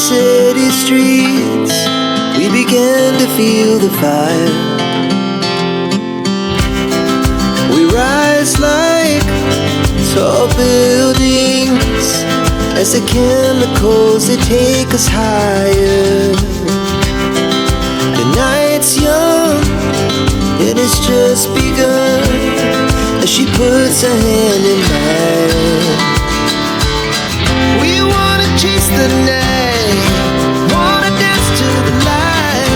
city streets, we began to feel the fire. We rise like tall buildings as the chemicals they take us higher. The night's young, it has just begun as she puts her hand in mine. We wanna chase the night, wanna dance to the light,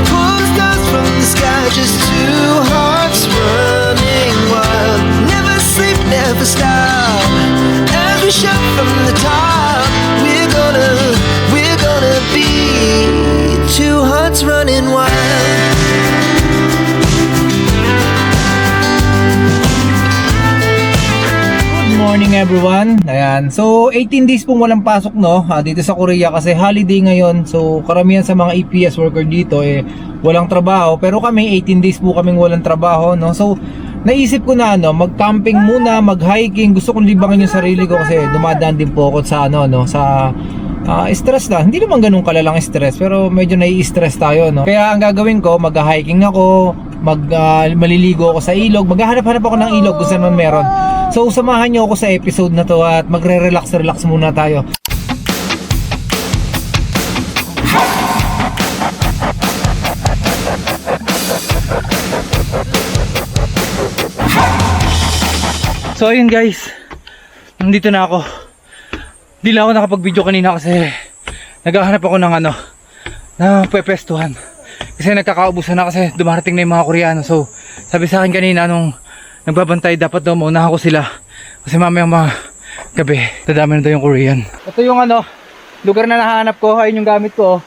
pull the stars from the sky, just two hearts running wild. Never sleep, never stop, as we shout from the top. We're gonna be two hearts running wild. Morning everyone. Ayan. So 18 days pong walang pasok no dito sa Korea kasi holiday ngayon. So karamihan sa mga EPS worker dito walang trabaho, pero kami 18 days po kaming walang trabaho no. So naisip ko na mag-camping muna, mag-hiking. Gusto kong libangin yung sarili ko kasi dumadaan din po ako sa sa stress na. Hindi naman ganun kalalang stress, pero medyo nai-stress tayo no. Kaya ang gagawin ko, mag-hiking ako, maliligo ako sa ilog, maghahanap-hanap ako ng ilog kung saan man meron. So samahan niyo ako sa episode na to at magre-relax muna tayo. So ayun guys, nandito na ako. Hindi lang ako nakapag-video kanina kasi naghahanap ako ng na pepestuhan. Kasi nagkakaubusan na kasi dumarating na yung mga Koreano. So sabi sa akin kanina nung nagbabantay, dapat daw maunahan ko sila kasi mamayang mga gabi dadami na daw yung Korean. Ito yung lugar na nahanap ko. Ayun yung gamit ko.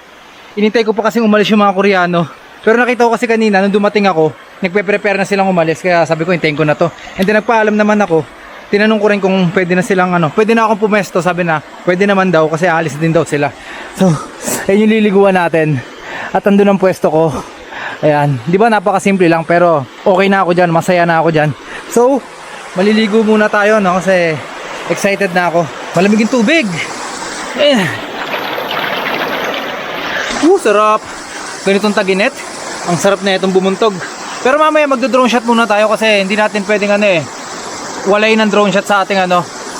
Inintay ko pa kasi umalis yung mga Koreano, pero nakita ko kasi kanina nung dumating ako, nagpe-prepare na silang umalis, kaya sabi ko hintayin ko na to. And then nagpaalam naman ako, tinanong ko rin kung pwede na silang pwede na akong pumesto. Sabi na pwede naman daw kasi aalis din daw sila. So ayun yung liliguan natin at andun ang pwesto ko. Ayan, di ba napakasimple lang, pero okay na ako dyan, masaya na ako dyan. So maliligo muna tayo kasi excited na ako. Malamig yung tubig. Sarap. Ganitong taginit, ang sarap na itong bumuntog. Pero mamaya magdo-drone shot muna tayo kasi hindi natin pwedeng walay ng drone shot sa ating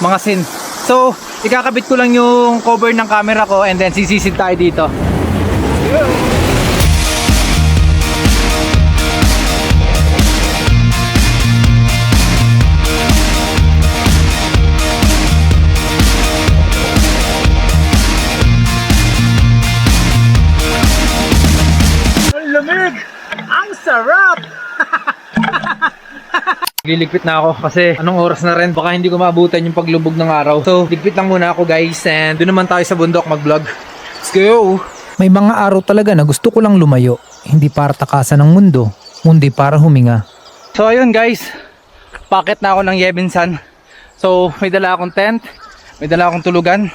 mga scene. So ikakabit ko lang yung cover ng camera ko and then sisisid tayo dito. Lamig! Ang sarap! Liligpit na ako kasi anong oras na rin, baka hindi ko maabutan yung paglubog ng araw. So ligpit lang muna ako guys, and doon naman tayo sa bundok mag-vlog. Let's go! May mga araw talaga na gusto ko lang lumayo, hindi para takasan ng mundo, kundi para huminga. So ayun guys, packet na ako ng Yebinsan. So may dala akong tent, may dala akong tulugan,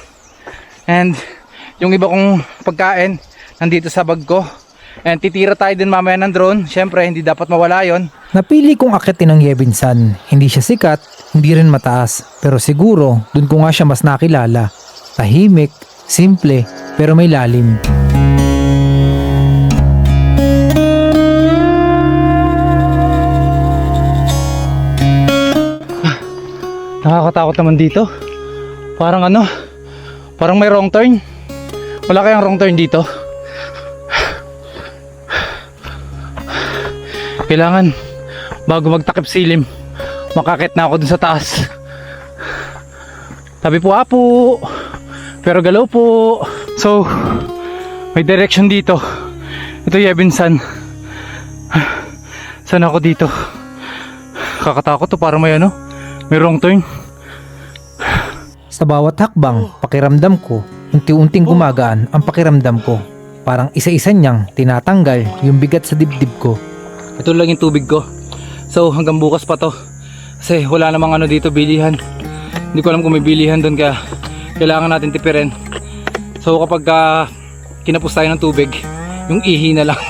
and yung iba kong pagkain nandito sa bag ko. And titira tayo din mamaya ng drone. Siyempre hindi dapat mawala yon. Napili kong akitin ng Yebinsan. Hindi siya sikat, hindi rin mataas, pero siguro dun ko nga siya mas nakilala. Tahimik, simple, pero may lalim. Nakakatakot naman dito. Parang parang may wrong turn. Wala kayang wrong turn dito? Kailangan bago magtakip silim, makakit na ako dun sa taas. Tabi po apo, pero galaw po. So may direction dito. Ito Yebinsan. Saan ako dito? Kakatakot to, parang may may wrong turn. Sa bawat hakbang, pakiramdam ko, unti-unting gumagaan ang pakiramdam ko. Parang isa-isa niyang tinatanggal yung bigat sa dibdib ko. Ito lang yung tubig ko. So hanggang bukas pa to. Kasi wala namang dito bilihan. Hindi ko alam kung may bilihan doon, kaya kailangan natin tipirin. So kapag kinapos tayo ng tubig, yung ihi na lang.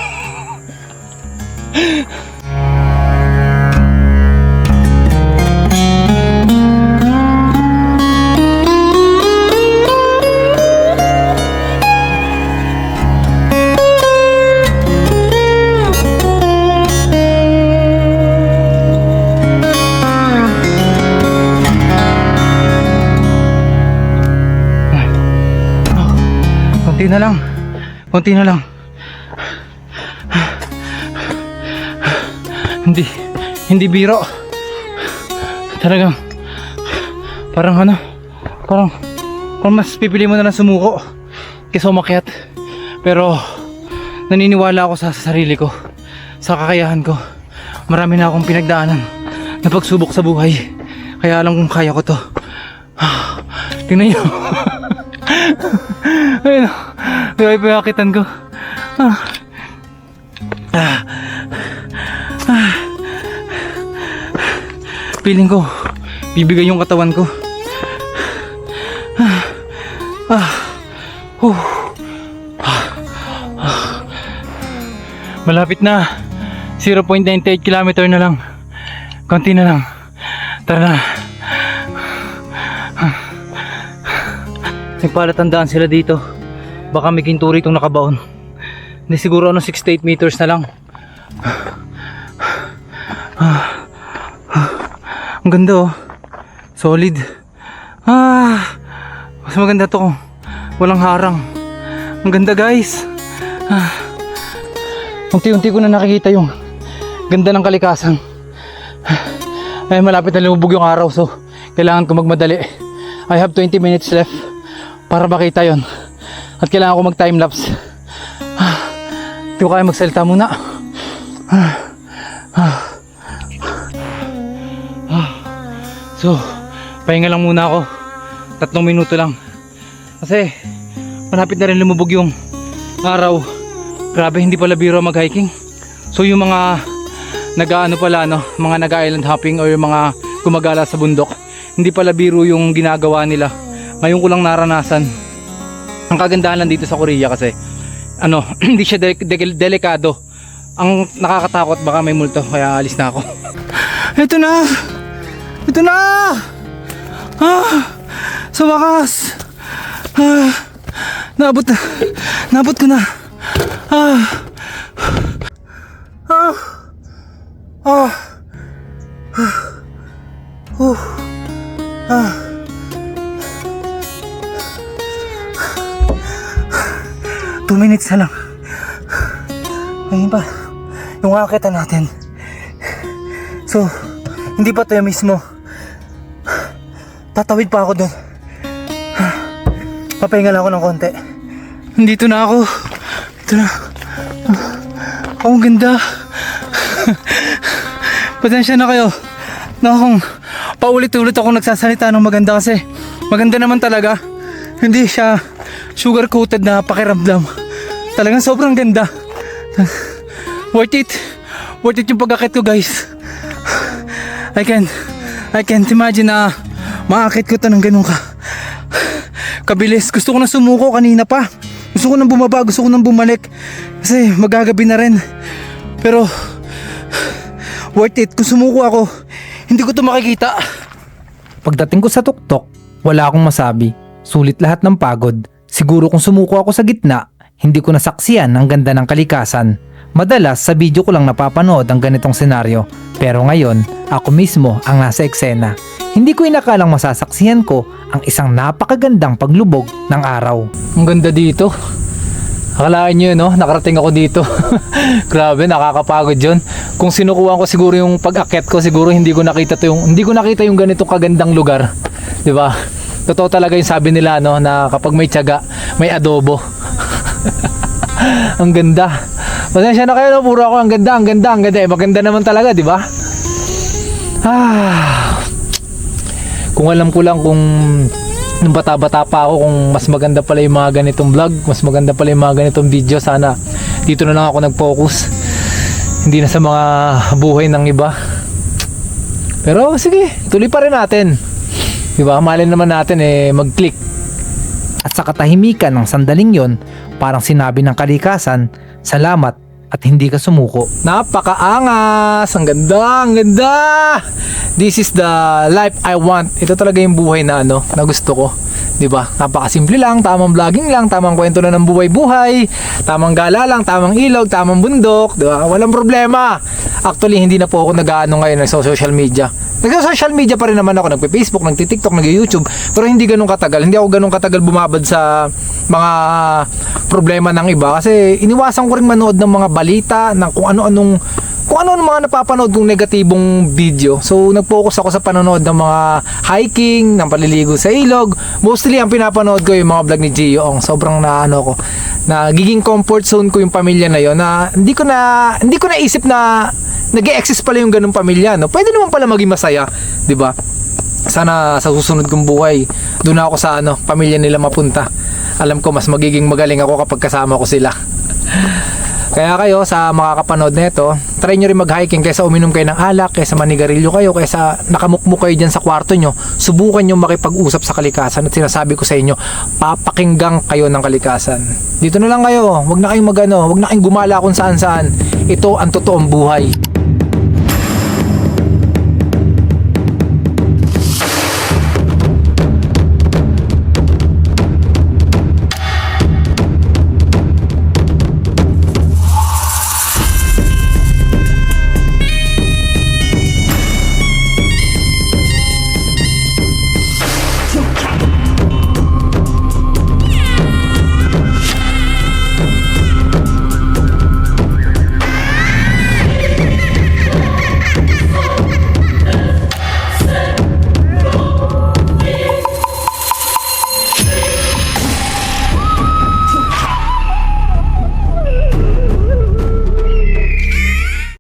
Konti na lang. Konti na lang. Hindi biro. Talagang parang mas pipili mo na lang sumuko kaysa umakyat. Pero naniniwala ako sa sarili ko, sa kakayahan ko. Marami na akong pinagdaanan na pagsubok sa buhay. Kaya alam kong kaya ko to. Tingnan nyo. Ayun, pipakitan ko. Feeling ko bibigay yung katawan ko. Malapit na. 0.98 kilometer na lang. Konti na lang. Tara na. Nagpalatandaan sila dito. Baka may kinturi itong nakabaon. Hindi siguro 68 meters na lang. Ang ganda oh. Solid. Mas maganda to kung walang harang. Ang ganda guys. Unti-unti ko na nakikita yung ganda ng kalikasan. Ay, malapit na lumubog yung araw, so kailangan ko magmadali. I have 20 minutes left para makita yon. At kailangan ko mag time lapse. Hindi ko kaya magsalita muna. So, pahinga lang muna ako. 3 minuto lang. Kasi malapit na rin lumubog yung araw. Grabe, hindi pala biro mag-hiking. So yung mga nag-aano pala, no, mga nag-island hopping or yung mga gumagala sa bundok, hindi pala biro yung ginagawa nila. Ngayon ko lang naranasan. Ang kagandahan lang dito sa Korea kasi ano, hindi siya delikado. Ang nakakatakot baka may multo, kaya alis na ako. Ito na! Ito na! Sa wakas! Naabot ko na. Two minutes na lang. Ayun pa yung akita natin. So hindi pa tayo mismo. Tatawid pa ako doon. Papahinga lang ako ng konti. Dito na ako. Ito na. Oh, ang ganda. Pasensya na kayo na akong paulit-ulit akong nagsasalita ng maganda kasi maganda naman talaga. Hindi siya sugar coated na pakiramdam. Talagang sobrang ganda. Worth it. Worth it yung pag-akit ko guys. I can't imagine na maakit ko to ng ganun kabilis. Gusto ko na sumuko kanina pa. Gusto ko nang bumaba, gusto ko nang bumalik. Kasi magagabi na rin. Pero worth it. Kung sumuko ako, hindi ko to makikita. Pagdating ko sa tuktok, wala akong masabi. Sulit lahat ng pagod. Siguro kung sumuko ako sa gitna, hindi ko nasaksiyan ang ganda ng kalikasan. Madalas sa video ko lang napapanood ang ganitong senaryo. Pero ngayon, ako mismo ang nasa eksena. Hindi ko inakalang masasaksihan ko ang isang napakagandang paglubog ng araw. Ang ganda dito. Akalaan nyo, no? Nakarating ako dito. Grabe, nakakapagod yun. Kung sinukuhan ko siguro yung pag-akyat ko, siguro hindi ko nakita yung ganitong kagandang lugar. 'Di ba? Totoo talaga yung sabi nila, no, na kapag may tiyaga, may adobo. Ang ganda. Pasensya na kayo, no? Puro ako ang ganda. Eh, maganda naman talaga, 'di ba? Kung alam ko lang kung nung bata-bata pa ako kung mas maganda pala yung mga ganitong vlog, mas maganda pala yung mga ganitong video, sana dito na lang ako nag-focus, hindi na sa mga buhay ng iba. Pero sige, tuloy pa rin natin, diba? Malin naman natin mag-click. At sa katahimikan ng sandaling yon, parang sinabi ng kalikasan, salamat at hindi ka sumuko. Napakaangas! Ang ganda! This is the life I want. Ito talaga yung buhay na na gusto ko. 'Di ba? Napakasimple lang, tamang vlogging lang, tamang kwento lang ng buhay-buhay, tamang gala lang, tamang ilog, tamang bundok, 'di ba? Walang problema. Actually, hindi na po ako nag-aano ngayon sa social media. Nag-social media pa rin naman ako, nagpe-Facebook, nagti-TikTok, nag-YouTube, pero hindi ganun katagal. Hindi ako ganun katagal bumabad sa mga problema ng iba kasi iniwasan ko rin manood ng mga balita, ng kung ano-anong mga napapanood kong negatibong video. So nag-focus ako sa panonood ng mga hiking, ng paliligo sa ilog. Mostly ang pinapanood ko yung mga vlog ni Gio Ong. Sobrang nagiging comfort zone ko yung pamilya na yon, na hindi ko naisip na nag-e-exist pala yung ganung pamilya, no? Pwede naman pala maging masaya, 'di ba? Sana sa susunod kong buhay doon ako sa pamilya nila mapunta. Alam ko mas magiging magaling ako kapag kasama ko sila. Kaya kayo sa makakapanood nito, try nyo rin mag-hiking kaysa uminom kayo ng alak, kaysa manigarilyo kayo, kaysa nakamukmuk kayo dyan sa kwarto nyo. Subukan nyo makipag-usap sa kalikasan at sinasabi ko sa inyo, papakinggang kayo ng kalikasan. Dito na lang kayo, wag na kayong wag na kayong gumala kung saan-saan. Ito ang totoong buhay.